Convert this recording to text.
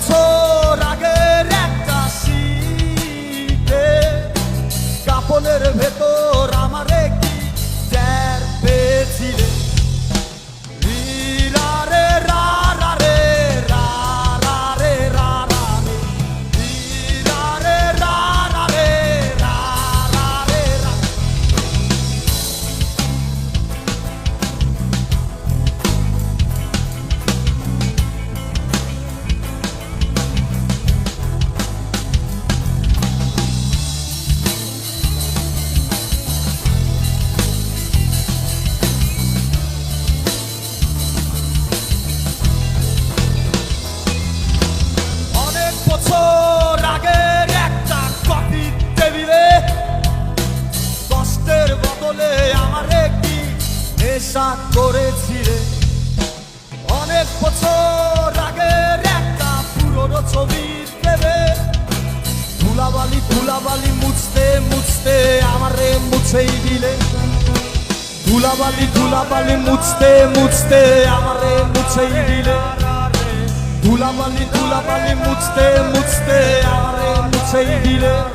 বছর আগের একটা শীতে কাপড়ের ভেতর আমারে কি টের পেয়েছিলে বছর আগের একটা কফির টেবিলে কষ্টের বদলে আমারে কি নেশা করেছিলে অনেক বছর আগের একটা পুরনো ছবির প্রেমে ধুলাবালি ধুলাবালি মুছতে মুছতে আমারে মুছেই দিলে ধুলাবালি ধুলাবালি মুছতে মুছতে আমারে মুছেই দিলে ধুলাবালি ধুলাবালি মুছতে মুছতে আমারে মুছেই দিলে